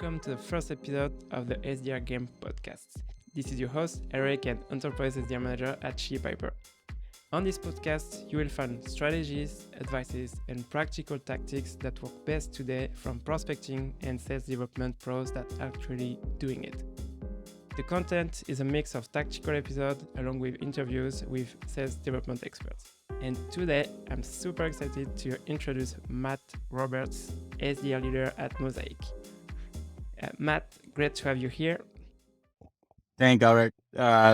welcome to the first episode of the SDR Game Podcast. This is your host, Eric, and Enterprise SDR Manager at Chili Piper. On this podcast, you will find strategies, advices, and practical tactics that work best today from prospecting and sales development pros that are actually doing it. The content is a mix of tactical episodes along with interviews with sales development experts. And today, I'm super excited to introduce Matt Roberts, SDR leader at Mosaic. Matt, great to have you here. Thank Eric.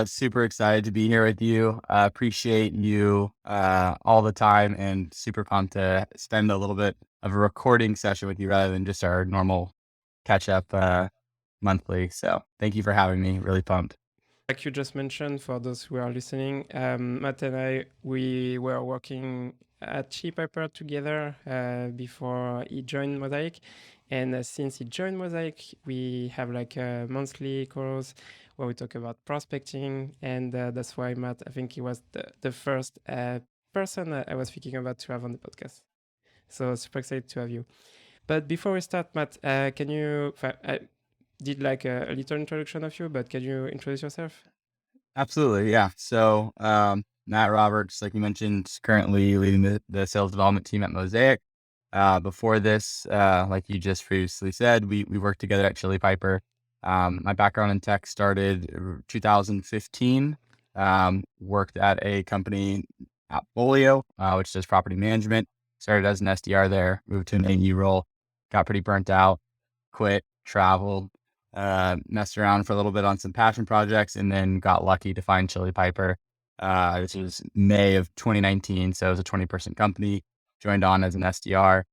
Super excited to be here with you. Appreciate you all the time and super pumped to spend a little bit of a recording session with you rather than just our normal catch up monthly. So thank you for having me. Really pumped. Like you just mentioned, for those who are listening, Matt and I, we were working at Chili Piper together before he joined Mosaic. And since he joined Mosaic, we have like monthly calls where we talk about prospecting. And that's why, Matt, I think he was the first person I was thinking about to have on the podcast. So super excited to have you. But before we start, Matt, can you... I did like a little introduction of you, but can you introduce yourself? Absolutely. Yeah. So Matt Roberts, like you mentioned, is currently leading the sales development team at Mosaic. Before this, like you just previously said, we worked together at Chili Piper. My background in tech started 2015. Worked at a company at Folio, which does property management. Started as an SDR there, moved to an AE role, got pretty burnt out, quit, traveled, messed around for a little bit on some passion projects, and then got lucky to find Chili Piper. This was May of 2019, so it was a 20-person company. Joined on as an SDR,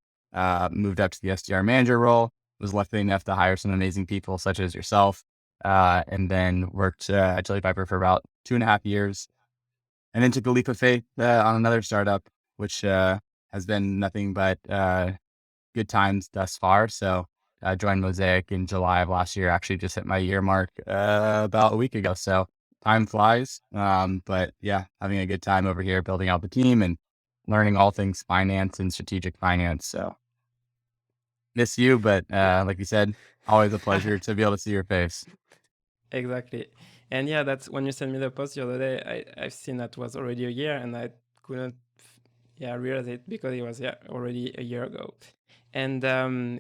moved up to the SDR manager role, was lucky enough to hire some amazing people such as yourself, and then worked at Chili Piper for about 2.5 years, and then took a leap of faith on another startup, which has been nothing but good times thus far. So I joined Mosaic in July of last year, actually just hit my year mark about a week ago. So time flies, but yeah, having a good time over here, building out the team and learning all things finance and strategic finance. So miss you, but like you said, always a pleasure to be able to see your face. Exactly. And yeah, that's when you sent me the post the other day, I've seen that was already a year and I couldn't realize it because it was already a year ago. And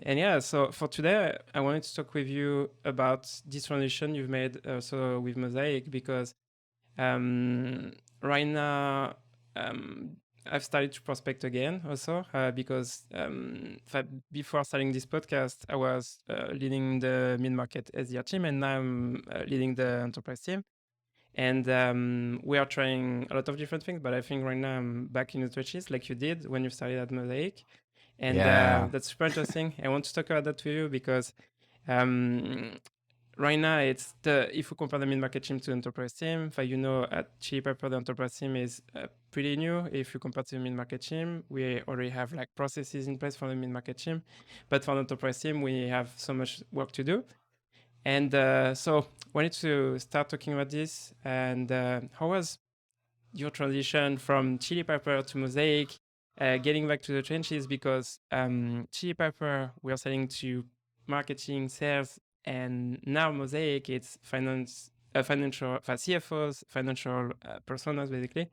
yeah, so for today, I wanted to talk with you about this transition you've made also with Mosaic because right now I've started to prospect again also because before starting this podcast, I was leading the mid-market SDR team and now I'm leading the enterprise team. And we are trying a lot of different things, but I think right now I'm back in the trenches like you did when you started at Mosaic. And that's super interesting. I want to talk about that with you because right now it's if we compare the mid-market team to the enterprise team, at Chili Piper, the enterprise team is pretty new. If you compare to the mid-market team, we already have like processes in place for the mid-market team. But for the enterprise team, we have so much work to do. And so wanted to start talking about this. And how was your transition from Chili Piper to Mosaic, getting back to the trenches? Because Chili Piper, we are selling to marketing, sales, and now Mosaic, it's financial CFOs, financial personas, basically.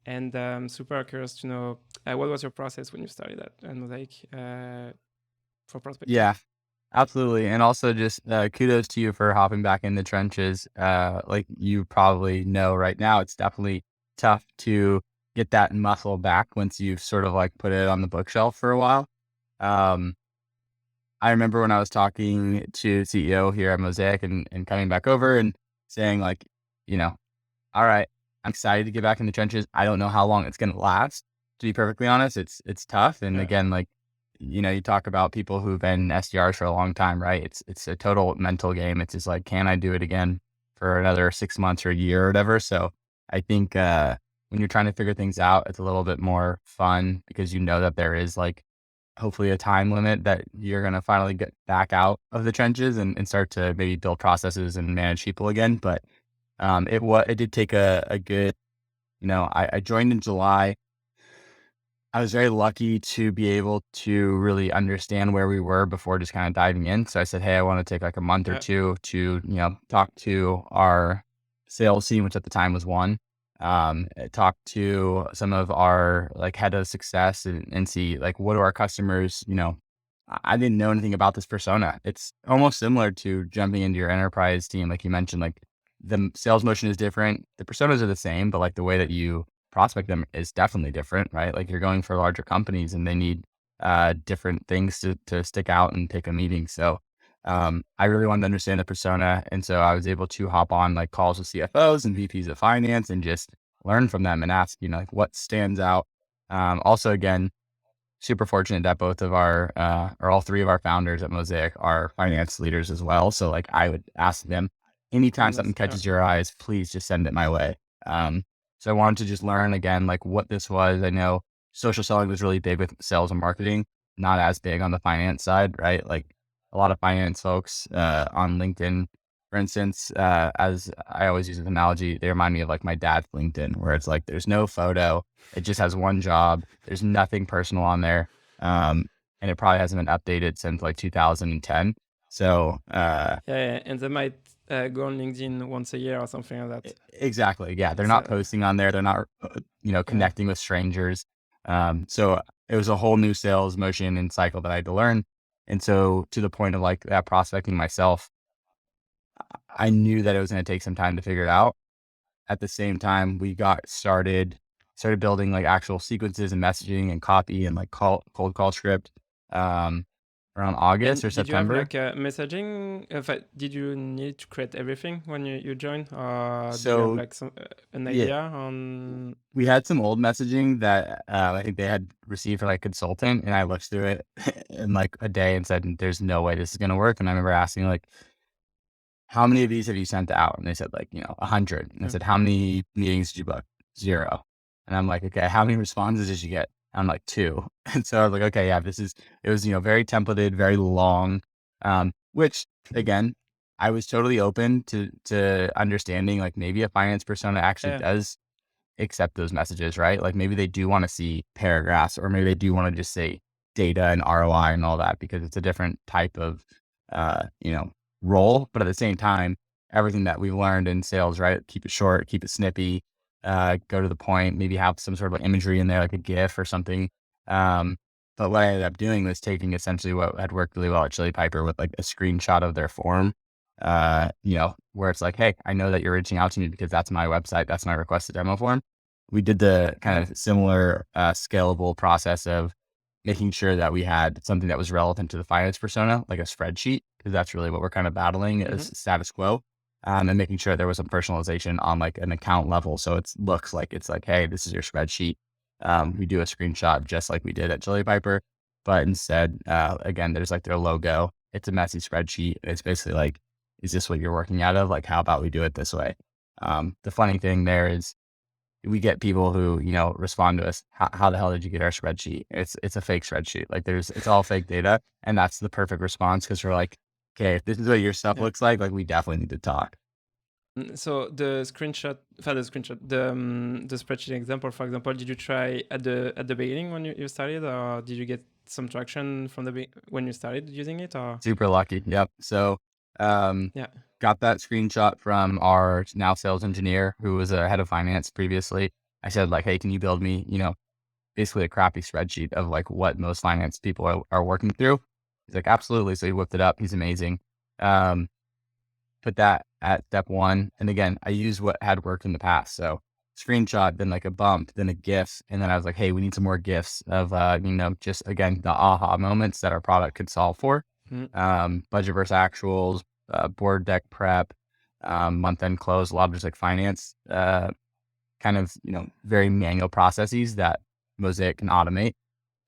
And I'm super curious to know what was your process when you started at Mosaic for prospecting? Yeah, absolutely. And also just kudos to you for hopping back in the trenches. Like you probably know right now, it's definitely tough to get that muscle back once you've sort of like put it on the bookshelf for a while. I remember when I was talking to CEO here at Mosaic and coming back over and saying like, all right, I'm excited to get back in the trenches. I don't know how long it's going to last. To be perfectly honest, it's tough. And again, like, you talk about people who've been SDRs for a long time, right? It's a total mental game. It's just like, can I do it again for another 6 months or a year or whatever? So I think when you're trying to figure things out, it's a little bit more fun because you know that there is like hopefully a time limit that you're going to finally get back out of the trenches and start to maybe build processes and manage people again. But it did take a good, I joined in July. I was very lucky to be able to really understand where we were before just kind of diving in. So I said, hey, I want to take like a month or Yeah. two to, talk to our sales team, which at the time was one. Talk to some of our like head of success and see like what do our customers, I didn't know anything about this persona. It's almost similar to jumping into your enterprise team. Like you mentioned, like the sales motion is different. The personas are the same, but like the way that you prospect them is definitely different, right? Like you're going for larger companies and they need different things to stick out and take a meeting. So I really wanted to understand the persona. And so I was able to hop on like calls with CFOs and VPs of finance and just learn from them and ask, like what stands out. Also, again, super fortunate that both of our, or all three of our founders at Mosaic are finance leaders as well. So like I would ask them, anytime something Almost. Yeah. catches your eyes, please just send it my way. So I wanted to just learn again, like what this was. I know social selling was really big with sales and marketing, not as big on the finance side, right? Like a lot of finance folks, on LinkedIn, for instance, as I always use an analogy, they remind me of like my dad's LinkedIn, where it's like, there's no photo. It just has one job. There's nothing personal on there. And it probably hasn't been updated since like 2010. So, Yeah, and they might go on LinkedIn once a year or something like that. exactly. Yeah. They're not So posting on there. They're not, yeah. connecting with strangers. So it was a whole new sales motion and cycle that I had to learn. And so to the point of like that prospecting myself, I knew that it was going to take some time to figure it out. At the same time, we started building like actual sequences and messaging and copy and like cold call script, around August or And did you have September. like a messaging? In fact, did you need to create everything when you joined? Or do you have So like some an yeah, idea on? we had some old messaging that I think they had received from like a consultant, and I looked through it in like a day and said, "There's no way this is going to work." And I remember asking like, how many of these have you sent out? And they said like, 100. And I Yeah. said, how many meetings did you book? 0. And I'm like, okay, how many responses did you get? I'm like 2. And so I was like, okay, yeah, it was, very templated, very long, which again, I was totally open to understanding like maybe a finance persona actually Yeah. does accept those messages, right? Like maybe they do want to see paragraphs or maybe they do want to just say data and ROI and all that because it's a different type of, uh, you know, role. But at the same time, everything that we learned in sales, right? Keep it short, keep it snippy, go to the point, maybe have some sort of imagery in there, like a GIF or something. Um, but what I ended up doing was taking essentially what had worked really well at Chili Piper with like a screenshot of their form, where it's like, hey, I know that you're reaching out to me because that's my website, that's my requested demo form. We did the kind Yeah. of similar scalable process of making sure that we had something that was relevant to the finance persona, like a spreadsheet, because that's really what we're kind of battling Mm-hmm. is status quo, and making sure there was some personalization on like an account level. So it looks like it's like, hey, this is your spreadsheet. We do a screenshot just like we did at Chili Piper, but instead, again, there's like their logo. It's a messy spreadsheet. It's basically like, is this what you're working out of? Like, how about we do it this way? The funny thing there is we get people who, respond to us. How the hell did you get our spreadsheet? It's a fake spreadsheet. Like it's all fake data. And that's the perfect response. Cause we're like, okay, if this is what your stuff Yeah. looks like we definitely need to talk. So the spreadsheet example, for example, did you try at the beginning when you started, or did you get some traction from when you started using it, or? Super lucky. Yep. So, um, Yeah. got that screenshot from our now sales engineer who was a head of finance previously. I said like, hey, can you build me, basically a crappy spreadsheet of like what most finance people are working through? He's like, absolutely. So he whipped it up. He's amazing. Um, put that at step one. And again, I used what had worked in the past. So screenshot, then like a bump, then a GIF. And then I was like, hey, we need some more GIFs of, just again, the aha moments that our product could solve for. Mm. Budget versus actuals, board deck prep, month end close, a lot of just like finance, kind of, very manual processes that Mosaic can automate.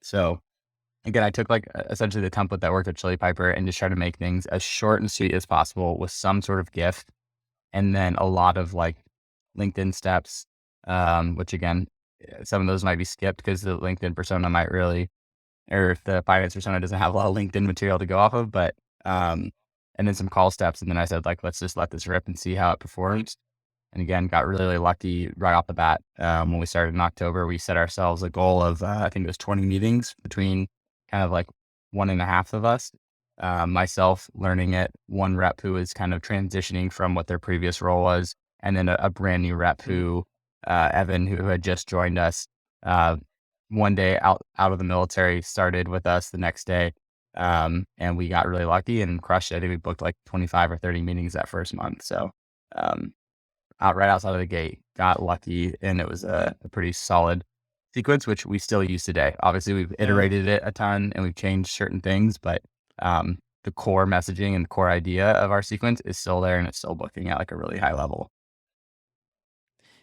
So again, I took like essentially the template that worked at Chili Piper and just tried to make things as short and sweet as possible with some sort of GIF, and then a lot of like LinkedIn steps, which again, some of those might be skipped because the LinkedIn persona might really, or if the finance persona doesn't have a lot of LinkedIn material to go off of, but, and then some call steps. And then I said, like, let's just let this rip and see how it performs. And again, got really, really lucky right off the bat. When we started in October, we set ourselves a goal of, I think it was 20 meetings between kind of like one and a half of us. Myself learning it, one rep who was kind of transitioning from what their previous role was, and then a brand new rep Mm. who, Evan, who had just joined us, uh, one day out of the military, started with us the next day. And we got really lucky and crushed it. I think we booked like 25 or 30 meetings that first month. So, um, right outside of the gate, got lucky, and it was a pretty solid sequence, which we still use today. Obviously, we've Yeah. iterated it a ton and we've changed certain things, but the core messaging and the core idea of our sequence is still there, and it's still booking at like a really high level.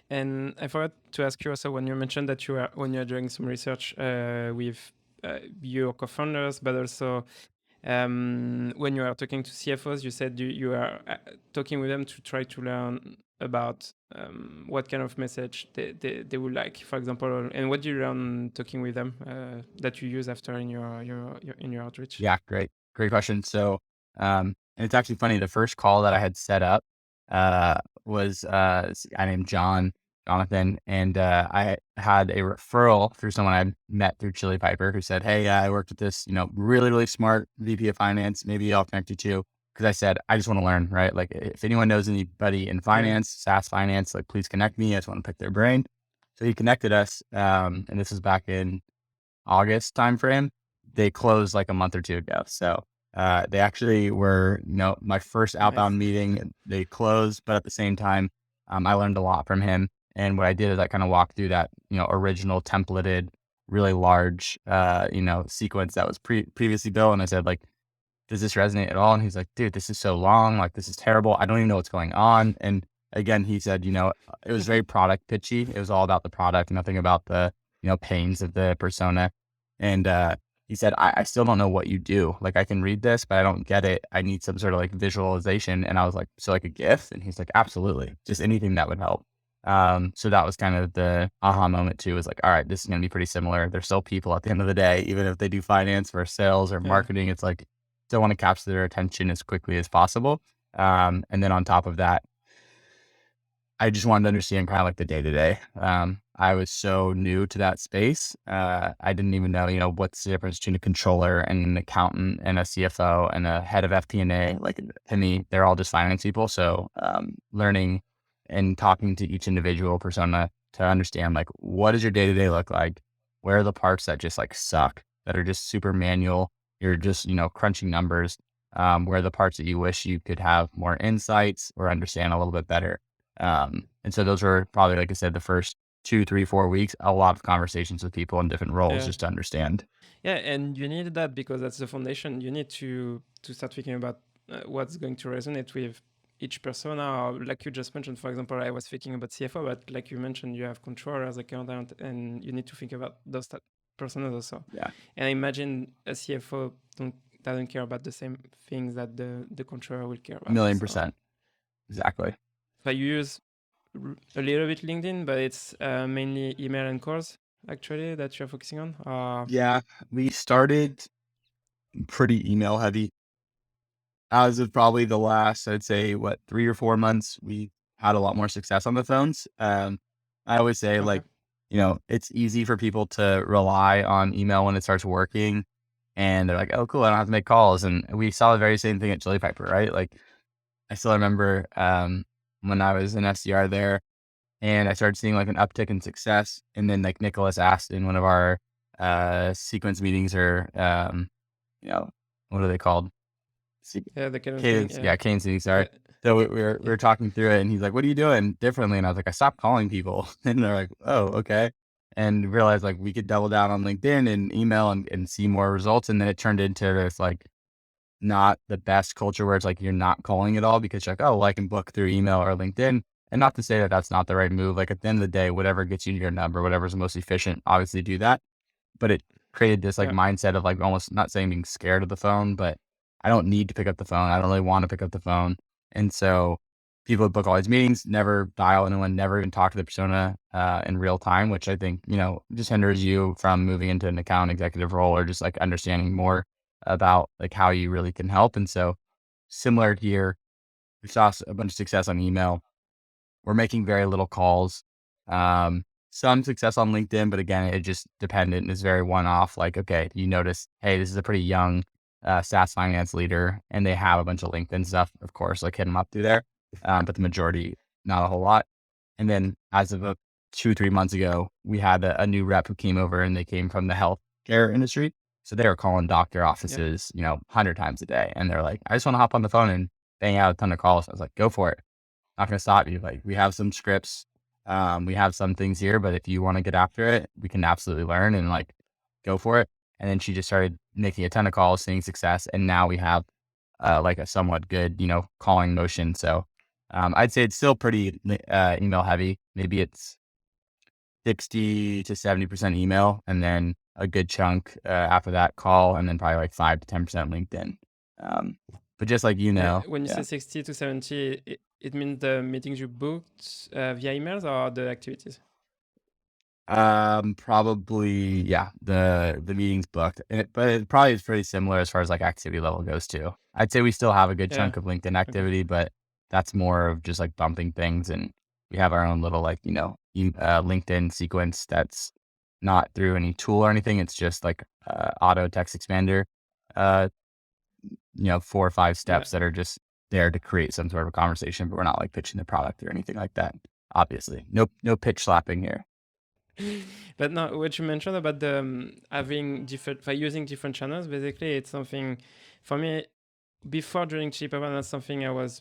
And I forgot to ask you also when you mentioned that when you're doing some research with your co-founders, but also when you are talking to CFOs, you said you are talking with them to try to learn about what kind of message they would like, for example, and what do you learn talking with them that you use after in your outreach? Yeah, great question. So, and it's actually funny. The first call that I had set up uh, was this guy named Jonathan, and I had a referral through someone I met through Chili Piper who said, "Hey, I worked with this, really really smart VP of finance. Maybe I'll connect you to." Because I said, I just want to learn, right? Like, if anyone knows anybody in Yeah. finance, SaaS finance, like, please connect me. I just want to pick their brain. So he connected us, and this was back in August timeframe. They closed like a month or two ago. So they actually were, my first Nice. outbound meeting. They closed, but at the same time, I learned a lot from him. And what I did is I kind of walked through that, original templated, really large, sequence that was previously built. And I said, like, does this resonate at all? And he's like, dude, this is so long. Like, this is terrible. I don't even know what's going on. And again, he said, it was very product pitchy. It was all about the product, nothing about the, pains of the persona. And he said, I still don't know what you do. Like, I can read this, but I don't get it. I need some sort of like visualization. And I was like, so like a GIF? And he's like, absolutely. Just anything that would help. So that was kind of the aha moment too, was like, all right, this is going to be pretty similar. They're still people at the end of the day, even if they do finance or sales or Yeah. marketing. It's like, still want to capture their attention as quickly as possible. And then on top of that, I just wanted to understand kind of like the day to day. I was so new to that space. I didn't even know, what's the difference between a controller and an accountant and a CFO and a head of FP&A. Like, to me, they're all just finance people. So learning and talking to each individual persona to understand, like, what does your day to day look like? Where are the parts that just like suck, that are just super manual? You're just, crunching numbers. Where are the parts that you wish you could have more insights or understand a little bit better? And so those were probably, like I said, the first 2, 3, 4 weeks, a lot of conversations with people in different roles Yeah. just to understand. Yeah, and you need that because that's the foundation. You need to start thinking about what's going to resonate with each persona. Or like you just mentioned, for example, I was thinking about CFO, but like you mentioned, you have controllers, accountant, and you need to think about those personas also. Yeah, And I imagine a CFO doesn't care about the same things that the controller will care about. million So, percent. Exactly. so you use a little bit LinkedIn, but it's mainly email and calls actually that you're focusing on. Yeah, we started pretty email heavy. As of probably the last, I'd say, 3 or 4 months, we had a lot more success on the phones. I always say, Okay. like, it's easy for people to rely on email when it starts working, and they're like, "Oh, cool, I don't have to make calls." And we saw the very same thing at Chili Piper, right? Like, I still remember when I was an SDR there, and I started seeing like an uptick in success. And then like Nicholas asked in one of our sequence meetings, or what are they called? Yeah, the cadence meeting. Cadence, Yeah. yeah, cadence meeting, sorry. Uh, So we yeah. were talking through it, and he's like, "What are you doing differently?" And I was like, "I stopped calling people." And they're like, "Oh, okay." And realized like we could double down on LinkedIn and email and see more results. And then it turned into this like not the best culture where it's like you're not calling at all because you're like, oh, well, I can book through email or LinkedIn. And not to say that that's not the right move. Like, at the end of the day, whatever gets you your number, whatever's most efficient, obviously do that. But it created this like Yeah. mindset of like almost, not saying being scared of the phone, but I don't need to pick up the phone. I don't really want to pick up the phone. And so people would book all these meetings, never dial anyone, never even talk to the persona in real time, which I think, just hinders you from moving into an account executive role or just like understanding more about like how you really can help. And so similar here, we saw a bunch of success on email. we're making very little calls. Some success on LinkedIn, but again, it just dependent. It's very one-off. Like, okay, you notice, hey, this is a pretty young SaaS finance leader, and they have a bunch of LinkedIn stuff. Of course, like hit them up through there, but the majority, not a whole lot. And then as of 2-3 months ago, we had a new rep who came over, and they came from the healthcare industry. So they were calling doctor Yeah. offices, 100 times a day. And they're like, I just want to hop on the phone and bang out a ton of calls. I was like, go for it. Not going to stop you. Like, we have some scripts. We have some things here, but if you want to get after it, we can absolutely learn and like go for it. And then she just started making a ton of calls, seeing success. And now we have like a somewhat good, calling motion. So I'd say it's still pretty email heavy. Maybe it's 60 to 70% email, and then a good chunk after that call, and then probably like 5 to 10% LinkedIn. But just like When you yeah. say 60 to 70, it means the meetings you booked via emails or the activities? Probably, yeah, the meeting's booked, but it probably is pretty similar as far as like activity level goes too. I'd say we still have a good Yeah. chunk of LinkedIn Okay. activity, but that's more of just like bumping things, and we have our own little like, LinkedIn sequence that's not through any tool or anything. It's just like auto text expander, 4 or 5 steps that are just there to create some sort of a conversation, but we're not like pitching the product or anything like that. Obviously, no pitch slapping here. But no, what you mentioned about the having different, by using different channels, basically, it's something for me. Before joining Cheaper, that's something I was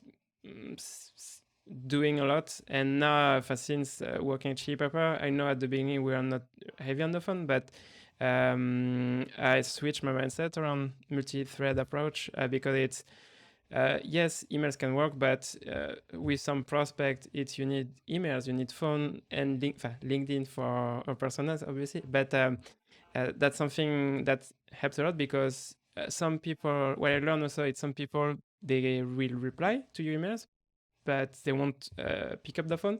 doing a lot, and now since working at Cheaper, I know at the beginning we are not heavy on the phone, but I switched my mindset around multi-thread approach because it's yes, emails can work, but with some prospect, you need emails, you need phone and LinkedIn for our personas, obviously. But that's something that helps a lot because some people, what I learned also, it's some people, they will reply to your emails, but they won't pick up the phone.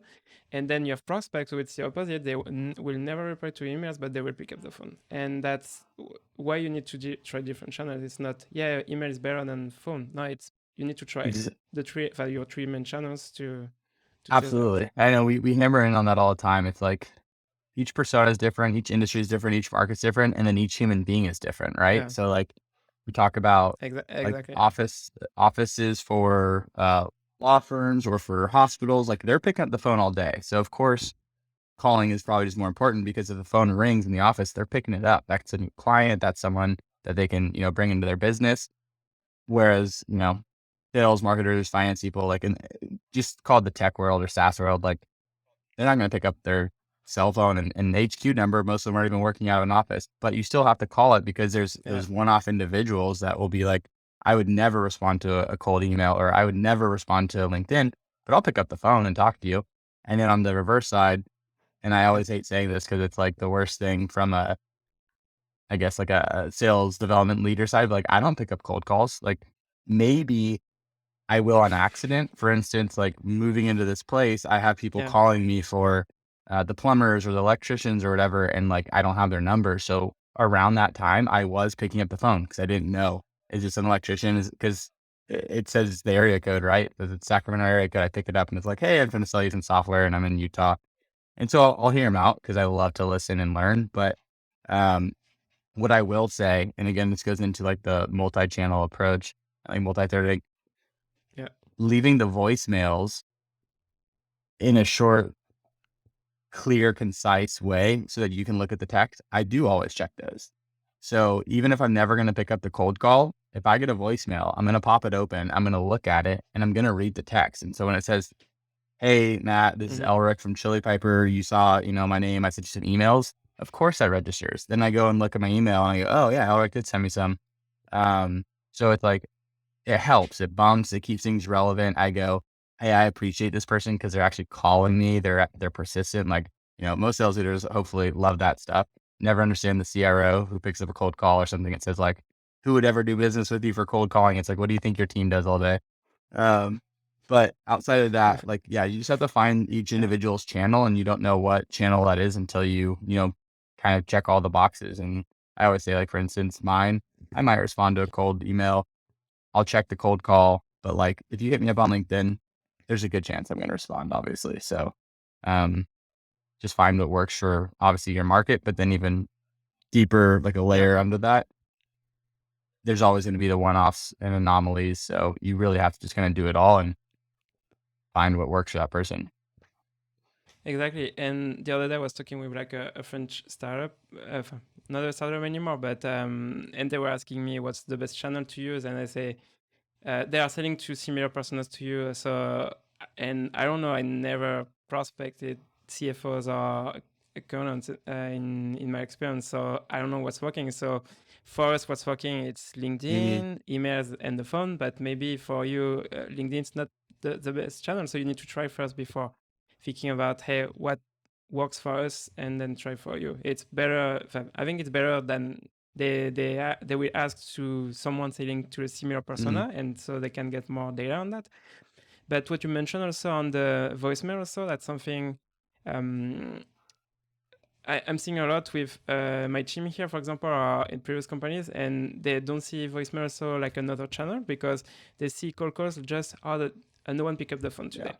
And then you have prospects who it's the opposite. They will never reply to emails, but they will pick up the phone. And that's why you need to try different channels. It's not, yeah, email is better than phone. No, it's you need to try your three main channels to test that. Absolutely. I know we hammer in on that all the time. It's like each persona is different, each industry is different, each market's different, and then each human being is different, right? Yeah, So like we talk about like exactly. offices for law firms or for hospitals, like they're picking up the phone all day. So of course, calling is probably just more important because if the phone rings in the office, they're picking it up. That's a new client, that's someone that they can, bring into their business. Whereas, sales, marketers, finance people, like just called the tech world or SaaS world, like they're not going to pick up their cell phone and HQ number. Most of them aren't even working out of an office, but you still have to call it because there's one-off individuals that will be like, I would never respond to a cold email, or I would never respond to LinkedIn, but I'll pick up the phone and talk to you. And then on the reverse side, and I always hate saying this because it's like the worst thing from I guess like a sales development leader side, but like I don't pick up cold calls. Like maybe I will on accident. For instance, like moving into this place, I have people calling me for the plumbers or the electricians or whatever, and like I don't have their number. So around that time, I was picking up the phone because I didn't know, is this an electrician? Because it says the area code, right? It's Sacramento area code. I pick it up and it's like, hey, I'm going to sell you some software and I'm in Utah. And so I'll hear them out because I love to listen and learn. But what I will say, and again, this goes into like the multi-channel approach, like multi-threading, leaving the voicemails in a short, clear, concise way so that you can look at the text. I do always check those. So even if I'm never going to pick up the cold call, if I get a voicemail, I'm going to pop it open, I'm going to look at it, and I'm going to read the text. And so when it says, hey, Matt, this is Elric from Chili Piper. You saw, my name. I sent you some emails. Of course that registers. Then I go and look at my email and I go, oh yeah, Elric did send me some. So it's like, it helps. It bumps. It keeps things relevant. I go, hey, I appreciate this person because they're actually calling me. They're persistent. Like, most sales leaders hopefully love that stuff. Never understand the CRO who picks up a cold call or something. It says like, who would ever do business with you for cold calling? It's like, what do you think your team does all day? But outside of that, like, yeah, you just have to find each individual's channel, and you don't know what channel that is until you kind of check all the boxes. And I always say, like, for instance, mine, I might respond to a cold email. I'll check the cold call, but like if you hit me up on LinkedIn, there's a good chance I'm going to respond, obviously. So, um, just find what works for obviously your market, but then even deeper, like a Yeah. layer under that, there's always going to be the one-offs and anomalies. So you really have to just kind of do it all and find what works for that person. Exactly. And the other day I was talking with like a French startup, not a startup anymore, but and they were asking me what's the best channel to use, and I say they are selling to similar personas to you. So, and I don't know, I never prospected CFOs or accountants in my experience, so I don't know what's working. So for us, what's working, it's You LinkedIn, emails, and the phone. But maybe for you, LinkedIn's not the best channel, so you need to try first before thinking about, hey, what works for us, and then try for you. It's better. I think it's better than they will ask to someone selling to a similar Mhm. persona, and so they can get more data on that. But what you mentioned also on the voicemail, also that's something um, I'm seeing a lot with my team here, for example, or in previous companies, and they don't see voicemail also like another channel because they see cold calls just no one pick up the phone Yeah. today.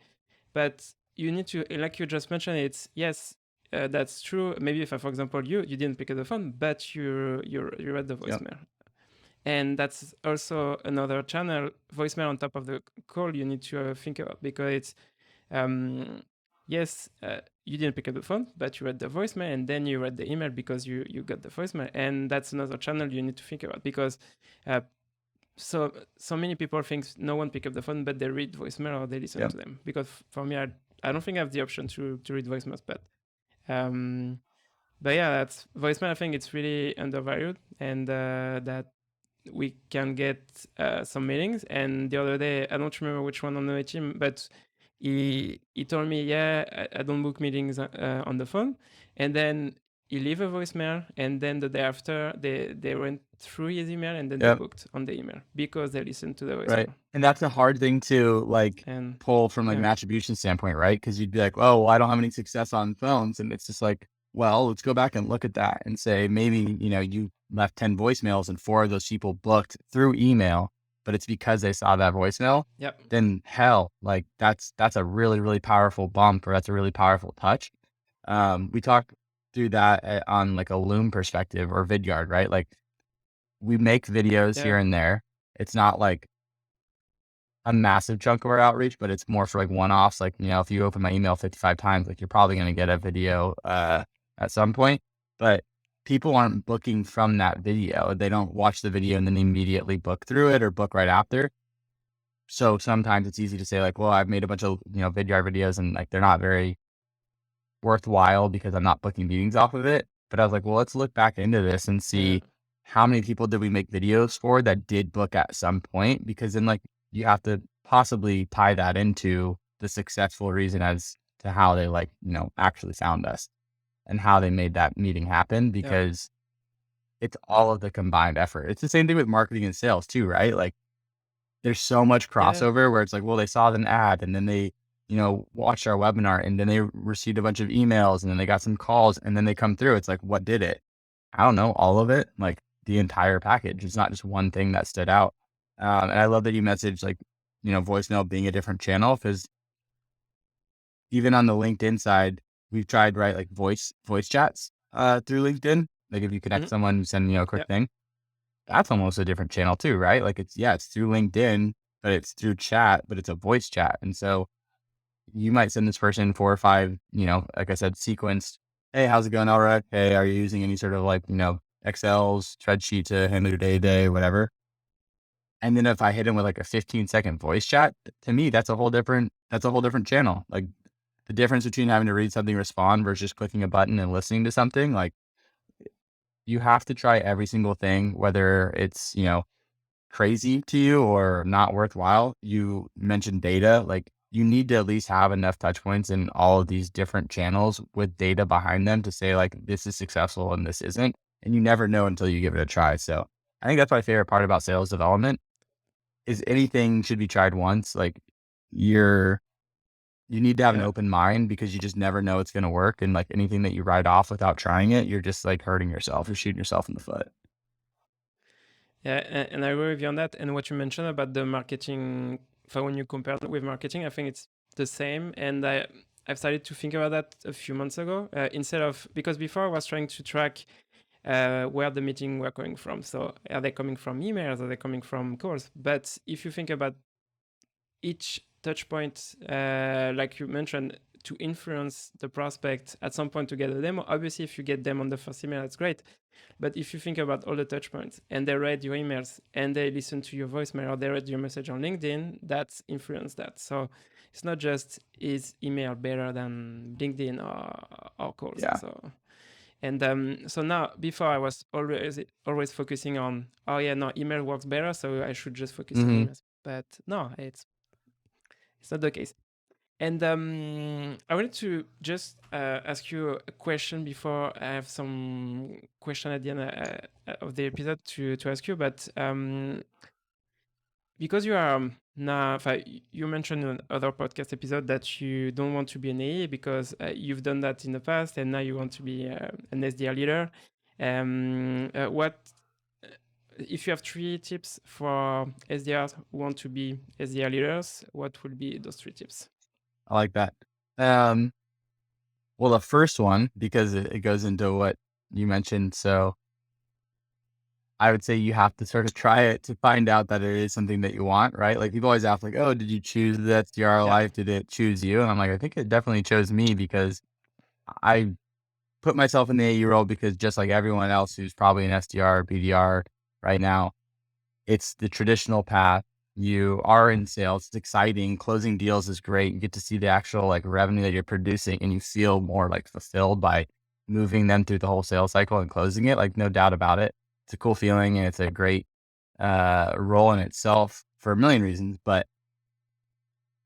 But you need to, like you just mentioned, it's yes, that's true. Maybe if, for example, you didn't pick up the phone, but you read the Yep. voicemail, and that's also another channel voicemail on top of the call you need to think about because it's um, yes, you didn't pick up the phone, but you read the voicemail and then you read the email because you got the voicemail, and that's another channel you need to think about because uh, so many people think no one pick up the phone, but they read voicemail or they listen Yep. to them. Because for me, I don't think I have the option to read voicemails, um, but yeah, that's voicemail. I think it's really undervalued, and that we can get some meetings. And the other day, I don't remember which one on the team, but he told me, yeah, I don't book meetings on the phone. And then he leave a voicemail, and then the day after, they went through his email, and then they Yep. booked on the email because they listened to the Right. voicemail. And that's a hard thing to like And pull from like an yeah, attribution standpoint, right? Because you'd be like, oh, well, I don't have any success on phones. And it's just like, well, let's go back and look at that and say maybe, you left 10 voicemails and 4 of those people booked through email, but it's because they saw that voicemail. yep, Then hell, like that's a really, really powerful bump, or that's a really powerful touch. We talked through that on like a Loom perspective or Vidyard, right? Like we make videos yeah, here and there. It's not like a massive chunk of our outreach, but it's more for like one-offs. Like, if you open my email 55 times, like you're probably going to get a video at some point, but people aren't booking from that video. They don't watch the video and then immediately book through it or book right after. So sometimes it's easy to say like, well, I've made a bunch of, Vidyard videos and like they're not very worthwhile because I'm not booking meetings off of it. But I was like, well, let's look back into this and yeah, see how many people did we make videos for that did book at some point? Because then like you have to possibly tie that into the successful reason as to how they like, actually found us and how they made that meeting happen yeah, because it's all of the combined effort. It's the same thing with marketing and sales too, right? Like there's so much yeah, crossover where it's like, well, they saw an ad and then they, watched our webinar and then they received a bunch of emails and then they got some calls and then they come through. It's like, what did it? I don't know, all of it, like the entire package. It's not just one thing that stood out. And I love that you messaged like, voicemail being a different channel because even on the LinkedIn side, we've tried, right, like voice chats through LinkedIn. Like if you connect mhm, someone, you send, a quick yeah, thing. That's almost a different channel too, right? Like it's through LinkedIn, but it's through chat, but it's a voice chat. And so you might send this person 4 or 5, like I said, sequenced. Hey, how's it going? All right. Hey, are you using any sort of like, Excel's spreadsheet to handle your day, whatever. And then if I hit him with like a 15-second voice chat, to me, that's a whole different channel. Like the difference between having to read something, respond versus clicking a button and listening to something, like you have to try every single thing, whether it's, crazy to you or not worthwhile. You mentioned data, like you need to at least have enough touch points in all of these different channels with data behind them to say like this is successful and this isn't. And you never know until you give it a try. So I think that's my favorite part about sales development is anything should be tried once. Like you're you need to have an yeah. open mind because you just never know it's gonna work. And like anything that you write off without trying it, you're just like hurting yourself. You're shooting yourself in the foot. Yeah, and I agree with you on that. And what you mentioned about the marketing, for when you compare with marketing, I think it's the same. And I've started to think about that a few months ago, because before I was trying to track where the meeting were coming from. So are they coming from emails? Are they coming from calls? But if you think about each touch point, like you mentioned, to influence the prospect at some point to get a demo, obviously if you get them on the first email, that's great. But if you think about all the touch points and they read your emails and they listen to your voicemail or they read your message on LinkedIn, that's influenced that. So it's not just is email better than LinkedIn or calls. Yeah. So now, before I was always focusing on, oh yeah, no, email works better, so I should just focus on emails. But no, it's not the case. And I wanted to just ask you a question before I have some question at the end of the episode to ask you. But because you are now, you mentioned in another podcast episode that you don't want to be an AE because you've done that in the past, and now you want to be an SDR leader. What if you have 3 tips for SDRs who want to be SDR leaders? What would be those 3 tips? I like that. Well, the first one, because it goes into what you mentioned. So I would say you have to sort of try it to find out that it is something that you want, right? Like people always ask like, oh, did you choose the SDR Yeah. life? Did it choose you? And I'm like, I think it definitely chose me because I put myself in the AE role because just like everyone else who's probably an SDR, BDR right now, it's the traditional path. You are in sales. It's exciting. Closing deals is great. You get to see the actual like revenue that you're producing and you feel more like fulfilled by moving them through the whole sales cycle and closing it. Like no doubt about it. It's a cool feeling and it's a great role in itself for a million reasons. But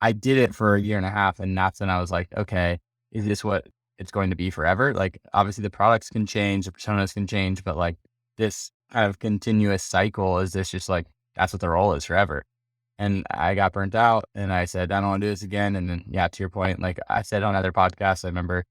I did it for a year and a half and that's when I was like, okay, is this what it's going to be forever? Like obviously the products can change, the personas can change, but like this kind of continuous cycle, is this just like, that's what the role is forever? And I got burnt out and I said, I don't want to do this again. And then, yeah, to your point, like I said on other podcasts, I remember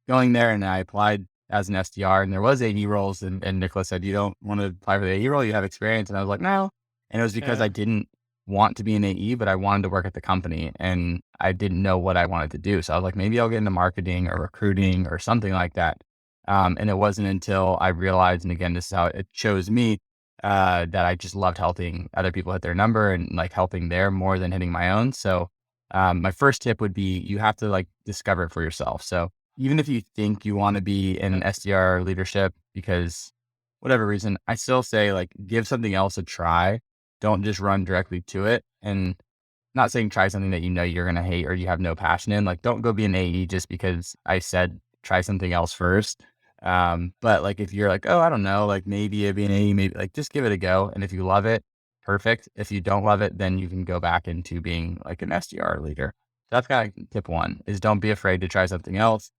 going there and I applied as an SDR and there was AE roles and Nicholas said, you don't want to apply for the AE role, you have experience. And I was like, no. And it was because I didn't want to be an AE, but I wanted to work at the company and I didn't know what I wanted to do. So I was like, maybe I'll get into marketing or recruiting or something like that. And it wasn't until I realized, and again, this is how it chose me, that I just loved helping other people hit their number and like helping there more than hitting my own. So my first tip would be you have to like discover it for yourself. So even if you think you want to be in SDR leadership because whatever reason, I still say like give something else a try. Don't just run directly to it. And not saying try something that you know you're going to hate or you have no passion in. Like don't go be an AE just because I said try something else first. But like, if you're like, oh, I don't know, like maybe it'd be an AE, maybe like just give it a go. And if you love it, perfect. If you don't love it, then you can go back into being like an SDR leader. So that's kind of tip 1 is don't be afraid to try something else.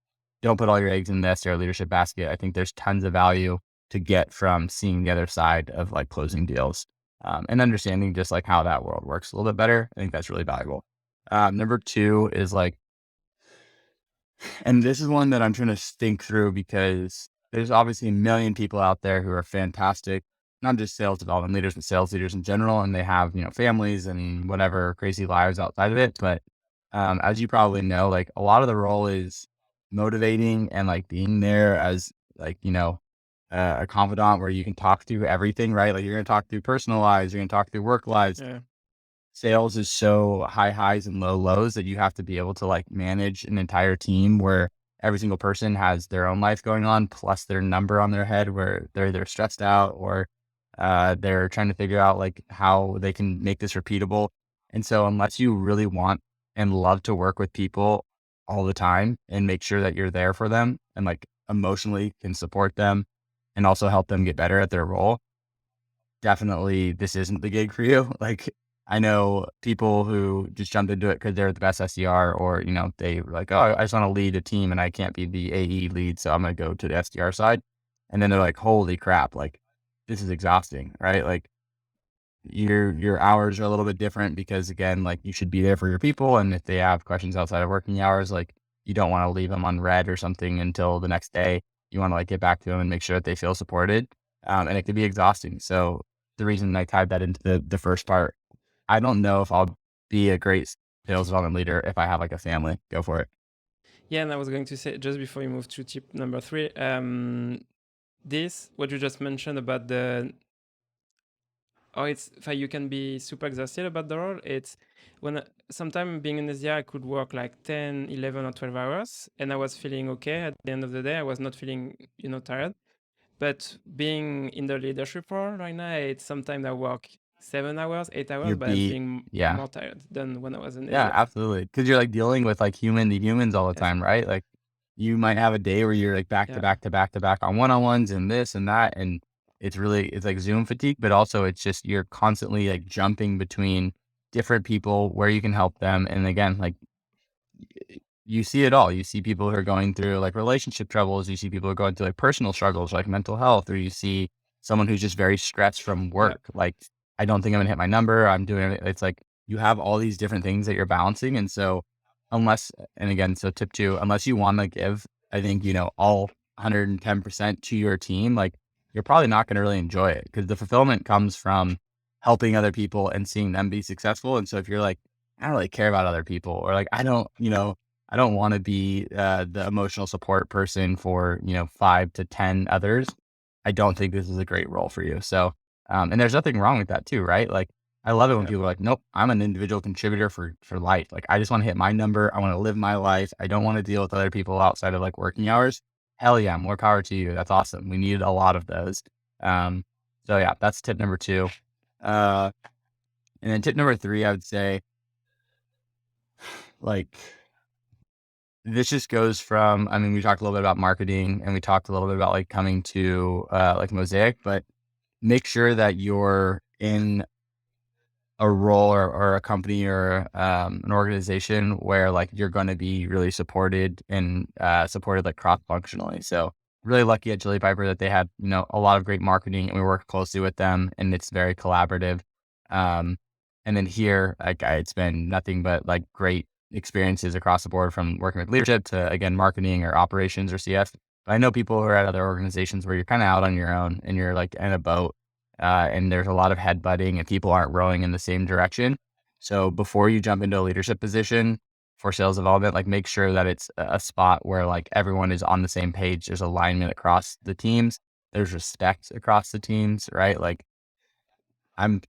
Don't put all your eggs in the SDR leadership basket. I think there's tons of value to get from seeing the other side of like closing deals, and understanding just like how that world works a little bit better. I think that's really valuable. Number 2 is like, and this is one that I'm trying to think through because there's obviously a million people out there who are fantastic, not just sales development leaders, but sales leaders in general. And they have, families and whatever crazy lives outside of it. But as you probably know, like a lot of the role is motivating and like being there as like, a confidant where you can talk through everything, right? Like you're going to talk through personal lives, you're going to talk through work lives. Yeah. Sales is so high highs and low lows that you have to be able to like manage an entire team where every single person has their own life going on, plus their number on their head where they're either stressed out or they're trying to figure out like how they can make this repeatable. And so unless you really want and love to work with people all the time and make sure that you're there for them and like emotionally can support them and also help them get better at their role, definitely this isn't the gig for you. Like I know people who just jumped into it because they're the best SDR or, they were like, oh, I just want to lead a team and I can't be the AE lead. So I'm going to go to the SDR side. And then they're like, holy crap, like this is exhausting, right? Like your hours are a little bit different because again, like you should be there for your people. And if they have questions outside of working hours, like you don't want to leave them on red or something until the next day. You want to like get back to them and make sure that they feel supported. And it can be exhausting. So the reason I tied that into the first part, I don't know if I'll be a great sales development leader if I have like a family. Go for it. Yeah, and I was going to say just before you move to tip number 3, this what you just mentioned about the it's you can be super exhausted about the role. It's when sometimes being in SDR, I could work like 10, 11, or 12 hours, and I was feeling okay at the end of the day. I was not feeling tired. But being in the leadership role right now, it's sometimes I work 7 hours, 8 hours, You're but I'm beat. feeling Yeah. more tired than when I was in Yeah, SDR. absolutely. Because you're like dealing with like human to humans all the Yes. time, right? Like you might have a day where you're like back to Yeah. back to back to back on one-on-ones and this and that. And it's like Zoom fatigue, but also it's just you're constantly like jumping between different people where you can help them. And again, like you see it all. You see people who are going through like relationship troubles. You see people who are going through like personal struggles, like mental health, or you see someone who's just very stressed from Yeah. work. Like, I don't think I'm gonna hit my number. I'm doing it. It's like you have all these different things that you're balancing. And so, and again, so tip 2, unless you want to give, I think, all 110% to your team, like you're probably not going to really enjoy it because the fulfillment comes from helping other people and seeing them be successful. And so if you're like, I don't really care about other people, or like, I don't want to be the emotional support person for, 5 to 10 others. I don't think this is a great role for you. So, and there's nothing wrong with that too, right? Like, I love it when Yeah. people are like, nope, I'm an individual contributor for life. Like, I just want to hit my number. I want to live my life. I don't want to deal with other people outside of like working hours. Hell yeah, more power to you. That's awesome. We need a lot of those. Um, so yeah, that's tip number 2. Uh, and then tip number 3, I would say, like, this just goes from, I mean, we talked a little bit about marketing and we talked a little bit about like coming to like Mosaic, but make sure that you're in a role or a company or an organization where like you're going to be really supported and supported like cross functionally. So really lucky at Chili Piper that they had, a lot of great marketing and we work closely with them and it's very collaborative. Um, and then here, like it's been nothing but like great experiences across the board from working with leadership to again, marketing or operations or CS. But I know people who are at other organizations where you're kind of out on your own and you're like in a boat and there's a lot of headbutting and people aren't rowing in the same direction. So before you jump into a leadership position for sales development, like make sure that it's a spot where like everyone is on the same page. There's alignment across the teams. There's respect across the teams, right? Like I'm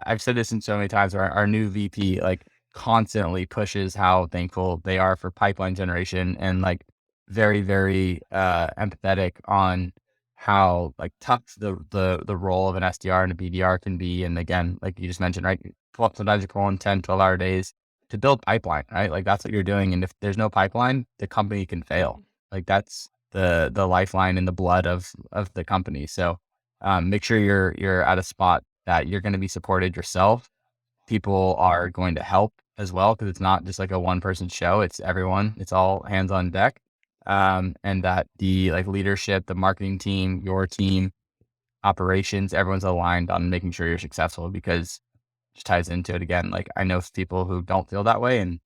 I've said this in so many times. Our new VP like constantly pushes how thankful they are for pipeline generation and like very, very empathetic on how like tough the role of an SDR and a BDR can be. And again, like you just mentioned, right? Sometimes you're pulling 10, 12-hour days to build pipeline, right? Like that's what you're doing. And if there's no pipeline, the company can fail. Like that's the lifeline and the blood of the company. So make sure you're at a spot that you're going to be supported yourself. People are going to help as well because it's not just like a one person show. It's everyone. It's all hands on deck. And that the like leadership, the marketing team, your team, operations, everyone's aligned on making sure you're successful because it just ties into it again. Like I know people who don't feel that way, and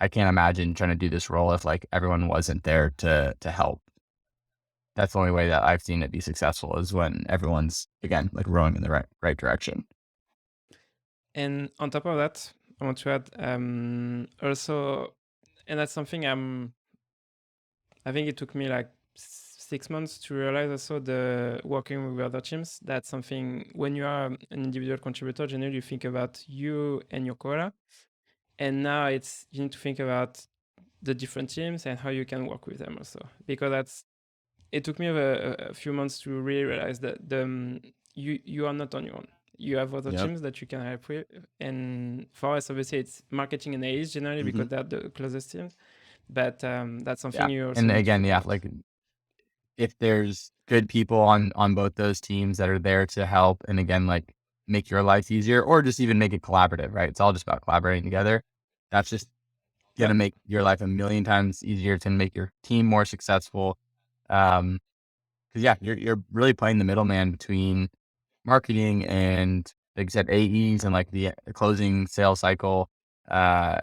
I can't imagine trying to do this role if like everyone wasn't there to help. That's the only way that I've seen it be successful is when everyone's again like rowing in the right direction. And on top of that, I want to add also, and that's something I think it took me like 6 months to realize also the working with other teams. That's something when you are an individual contributor, generally you think about you and your quota. And now it's you need to think about the different teams and how you can work with them also. Because it took me a few months to really realize that you are not on your own. You have other Yep. teams that you can help with. And for us, obviously, it's marketing and AEs generally Hmm. because they're the closest teams. But that's something Yeah. you also And need to again, think yeah, about. like if there's good people on both those teams that are there to help and again like make your life easier or just even make it collaborative, right? It's all just about collaborating together. That's just Yeah. gonna make your life a million times easier. It's gonna make your team more successful. Um, because yeah, you're really playing the middleman between marketing and like I said, AEs and like the closing sales cycle. Uh,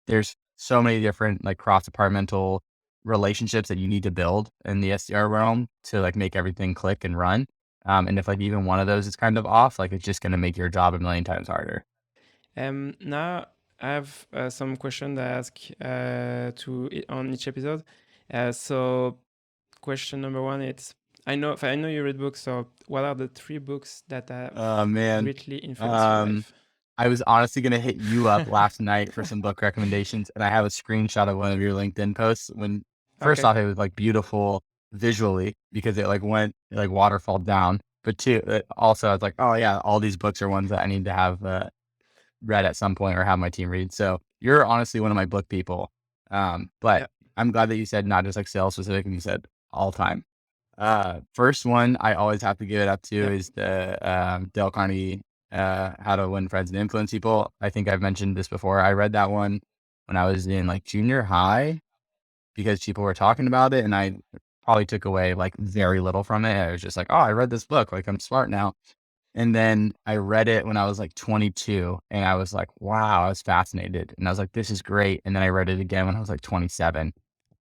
there's so many different like cross departmental relationships that you need to build in the SDR realm to like make everything click and run. And if like even one of those is kind of off, like it's just going to make your job a million times harder. Now, I have some question that I ask on each episode. So question number one, it's I know you read books. So what are the 3 books that have Man, greatly influenced your um, life? I was honestly gonna hit you up last night for some book recommendations, and I have a screenshot of one of your LinkedIn posts. When first Okay. off, it was like beautiful visually because it like went like waterfall down. But two, also I was like, oh yeah, all these books are ones that I need to have read at some point or have my team read. So you're honestly one of my book people. But Yeah. I'm glad that you said not just like sales specific, and you said all time. First one I always have to give it up to Yeah. is the Dale Carnegie, How to Win Friends and Influence People. I think I've mentioned this before. I read that one when I was in like junior high because people were talking about it, and I probably took away like very little from it. I was just like, oh, I read this book, like I'm smart now. And then I read it when I was like 22, and I was like, wow, I was fascinated. And I was like, this is great. And then I read it again when I was like 27.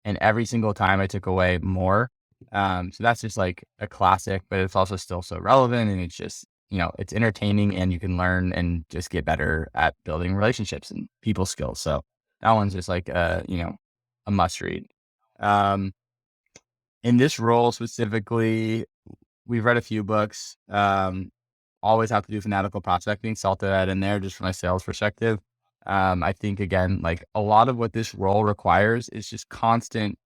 And every single time I took away more. So that's just like a classic, but it's also still so relevant. And it's just, it's entertaining, and you can learn and just get better at building relationships and people skills. So that one's just like, a must read. Um, in this role specifically, we've read a few books. Always have to do fanatical prospecting. Salt that in there just from my sales perspective. I think again, like a lot of what this role requires is just constant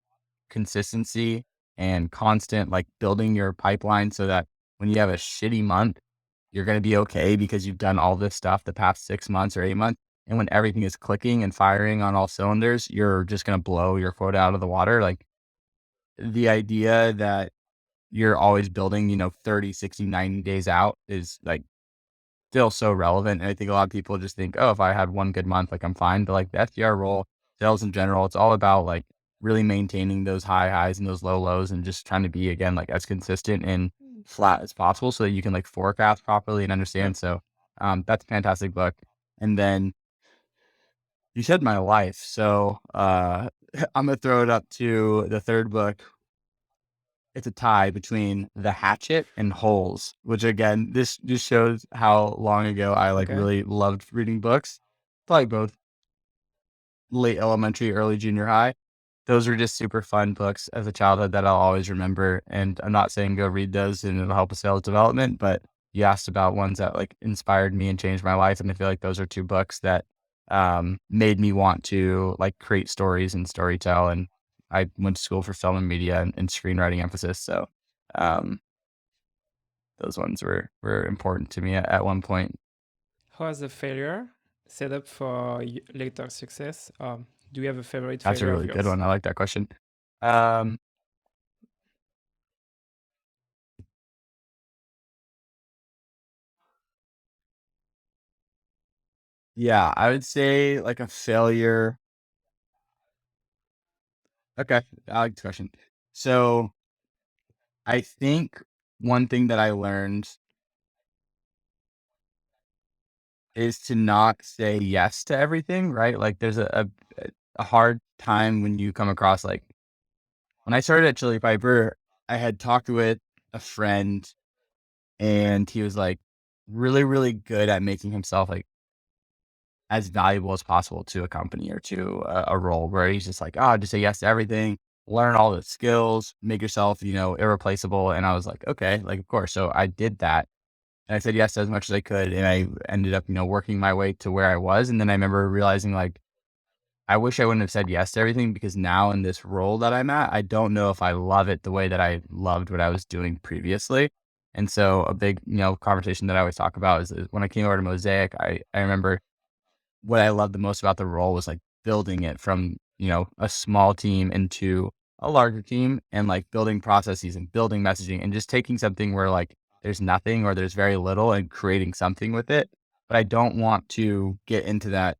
consistency and constant like building your pipeline so that when you have a shitty month, you're going to be okay because you've done all this stuff the past 6 months or 8 months. And when everything is clicking and firing on all cylinders, you're just going to blow your quota out of the water. Like the idea that you're always building, 30, 60, 90 days out is like still so relevant. And I think a lot of people just think, oh, if I had one good month, like I'm fine. But like the SDR role, sales in general, it's all about like really maintaining those high highs and those low lows and just trying to be, again, like as consistent and flat as possible so that you can like forecast properly and Yeah. understand. So that's a fantastic book. And then you said my life. So I'm going to throw it up to the third book. It's a tie between The Hatchet and Holes, which again, this just shows how long ago I like Okay. really loved reading books. Probably both late elementary, early junior high. Those were just super fun books as a childhood that I'll always remember. And I'm not saying go read those and it'll help with sales development, but you asked about ones that like inspired me and changed my life. And I feel like those are two books that made me want to like create stories and storytell. And I went to school for film and media and screenwriting emphasis. So um, those ones were important to me at one point. How has a failure set up for later success? Do you have a favorite That's a failure of really good yours? one. I like that question. Um, yeah, I would say like a failure. Okay, I like this question. So I think one thing that I learned is to not say yes to everything, right? Like there's a hard time when you come across like when I started at Chili Piper, I had talked with a friend, and he was like really, really good at making himself like as valuable as possible to a company or to a role where he's just like, oh, just say yes to everything, learn all the skills, make yourself, irreplaceable. And I was like, okay, like, of course. So I did that. And I said yes as much as I could. And I ended up, working my way to where I was. And then I remember realizing like, I wish I wouldn't have said yes to everything because now in this role that I'm at, I don't know if I love it the way that I loved what I was doing previously. And so a big, conversation that I always talk about is when I came over to Mosaic, I remember what I loved the most about the role was like building it from, a small team into a larger team and like building processes and building messaging and just taking something where like there's nothing or there's very little and creating something with it. But I don't want to get into that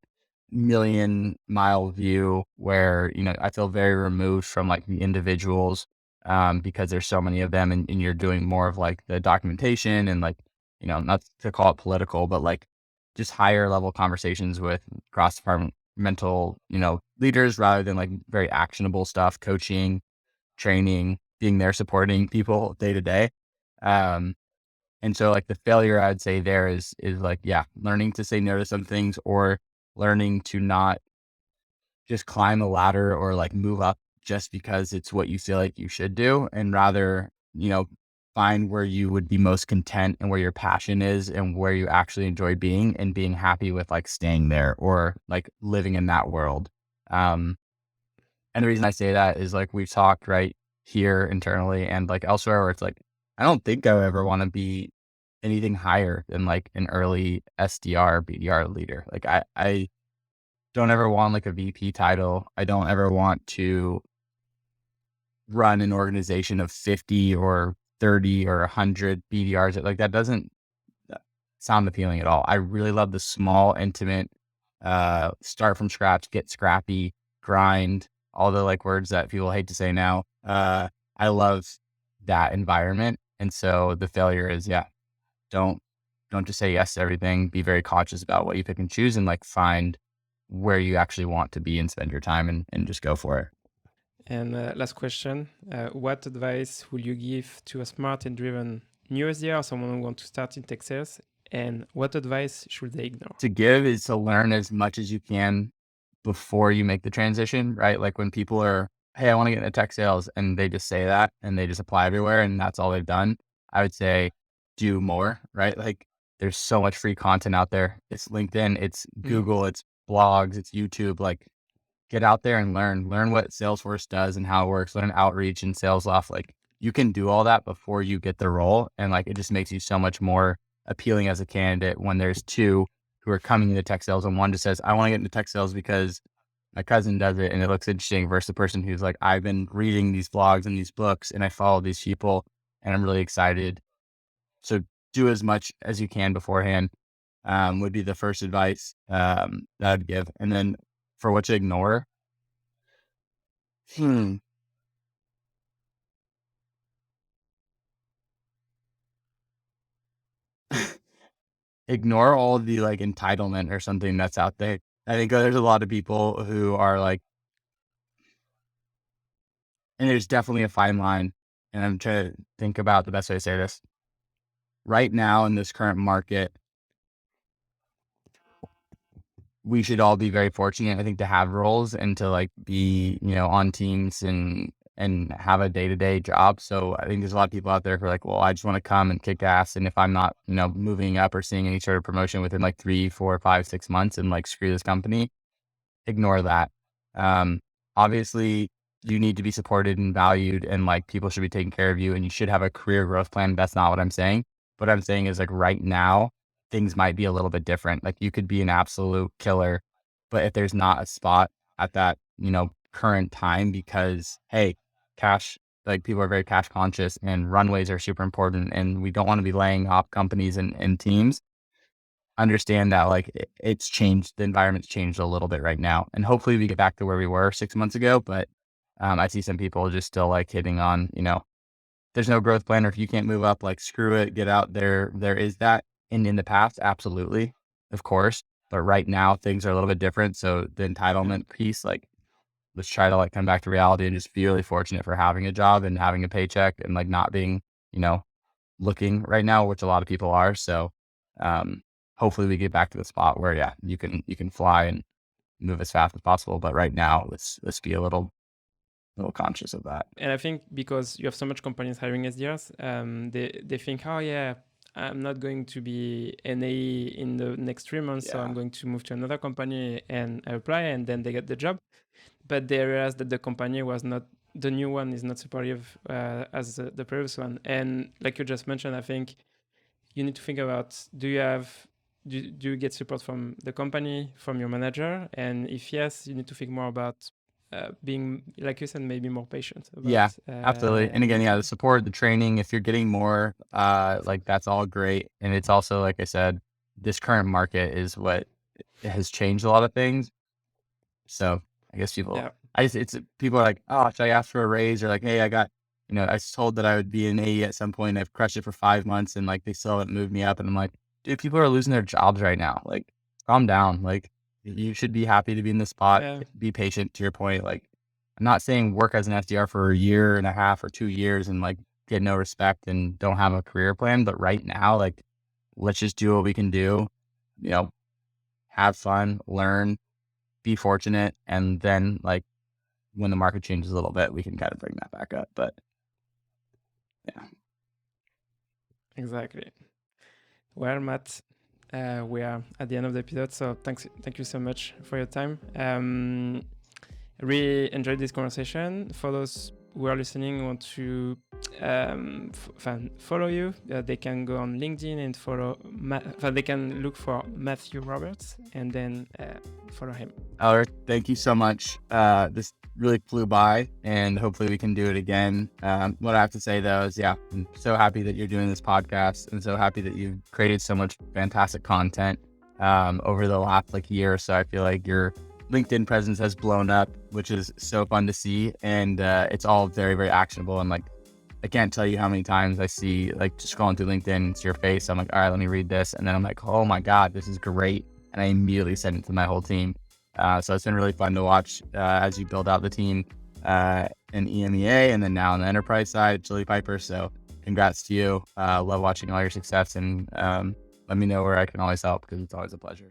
million-mile view where, I feel very removed from like the individuals because there's so many of them and you're doing more of like the documentation and like, not to call it political, but like just higher level conversations with cross departmental, leaders rather than like very actionable stuff, coaching, training, being there supporting people day to day. Um, and so like the failure I'd say there is like, yeah, learning to say no to some things or learning to not just climb a ladder or like move up just because it's what you feel like you should do, and rather, find where you would be most content and where your passion is and where you actually enjoy being, and being happy with like staying there or like living in that world. Um, and the reason I say that is like we've talked right here internally and like elsewhere where it's like, I don't think I ever want to be anything higher than like an early SDR, BDR leader. Like I don't ever want like a VP title. I don't ever want to run an organization of 50 or 30 or 100 BDRs. Like that doesn't sound appealing at all. I really love the small, intimate, start from scratch, get scrappy, grind, all the like words that people hate to say now. I love that environment. And so the failure is, don't just say yes to everything. Be very conscious about what you pick and choose, and like find where you actually want to be and spend your time, and just go for it. And last question, what advice would you give to a smart and driven new SDR or someone who wants to start in tech sales? And what advice should they ignore? To give is to learn as much as you can before you make the transition, right? Like when people are, hey, I want to get into tech sales, and they just say that and they just apply everywhere and that's all they've done. I would say do more, right? Like there's so much free content out there. It's LinkedIn, it's Google, it's blogs, it's YouTube. Like get out there and learn what Salesforce does and how it works, learn outreach and sales off. Like you can do all that before you get the role. And like, it just makes you so much more appealing as a candidate when there's two who are coming into tech sales and one just says, I want to get into tech sales because my cousin does it and it looks interesting, versus the person who's like, I've been reading these blogs and these books and I follow these people and I'm really excited. So do as much as you can beforehand, would be the first advice that I'd give. And then for what to ignore, ignore all of the like entitlement or something that's out there. I think there's a lot of people who are like, and there's definitely a fine line. And I'm trying to think about the best way to say this. Right now in this current market, we should all be very fortunate, I think, to have roles and to like be, on teams and have a day-to-day job. So I think there's a lot of people out there who are like, well, I just want to come and kick ass. And if I'm not, moving up or seeing any sort of promotion within like 3, 4, 5, 6 months, and like screw this company, ignore that. Obviously you need to be supported and valued, and like people should be taking care of you, and you should have a career growth plan. That's not what I'm saying. What I'm saying is like right now, things might be a little bit different. Like you could be an absolute killer, but if there's not a spot at that, current time, because hey, cash, like people are very cash conscious and runways are super important, and we don't want to be laying off companies and teams. Understand that like it's changed, the environment's changed a little bit right now, and hopefully we get back to where we were 6 months ago. But I see some people just still like hitting on, there's no growth plan, or if you can't move up, like screw it, get out there. There is that. And in the past, absolutely, of course. But right now things are a little bit different. So the entitlement piece, like let's try to like come back to reality and just be really fortunate for having a job and having a paycheck and like not being, looking right now, which a lot of people are. So hopefully we get back to the spot where, you can fly and move as fast as possible. But right now, let's be a little conscious of that. And I think because you have so much companies hiring SDRs, they think, oh yeah, I'm not going to be an AE in the next 3 months, so I'm going to move to another company, and I apply, and then they get the job. But they realize that the company was not, the new one is not supportive as the previous one. And like you just mentioned, I think you need to think about, do you get support from the company, from your manager? And if yes, you need to think more about being, like you said, maybe more patient about, absolutely. And again, the support, the training, if you're getting more, like that's all great. And it's also, like I said, this current market is what has changed a lot of things. So I guess people, people are like, oh, should I ask for a raise? Or like, hey, I got, I was told that I would be an AE at some point. I've crushed it for 5 months and like they still haven't moved me up. And I'm like, dude, people are losing their jobs right now. Like, calm down. Like, you should be happy to be in this spot. Be patient, to your point. Like, I'm not saying work as an SDR for a year and a half or 2 years and like get no respect and don't have a career plan. But right now, like, let's just do what we can do. have fun, learn, be fortunate, and then like when the market changes a little bit, we can kind of bring that back up. But yeah. Exactly. Well, Matt, we are at the end of the episode, so thank you so much for your time. I really enjoyed this conversation. For those who are listening, want to follow you, they can go on LinkedIn and follow. They can look for Matthew Roberts and then follow him. Albert, thank you so much. This really flew by, and hopefully we can do it again. What I have to say though is, yeah, I'm so happy that you're doing this podcast, and so happy that you've created so much fantastic content over the last like year or so. I feel like your LinkedIn presence has blown up, which is so fun to see, and it's all very, very actionable. And like, I can't tell you how many times I see, like, just scrolling through LinkedIn, it's your face. I'm like, all right, let me read this, and then I'm like, oh my God, this is great, and I immediately send it to my whole team. So it's been really fun to watch as you build out the team in EMEA, and then now on the enterprise side, Chili Piper. So congrats to you. Love watching all your success, and let me know where I can always help, because it's always a pleasure.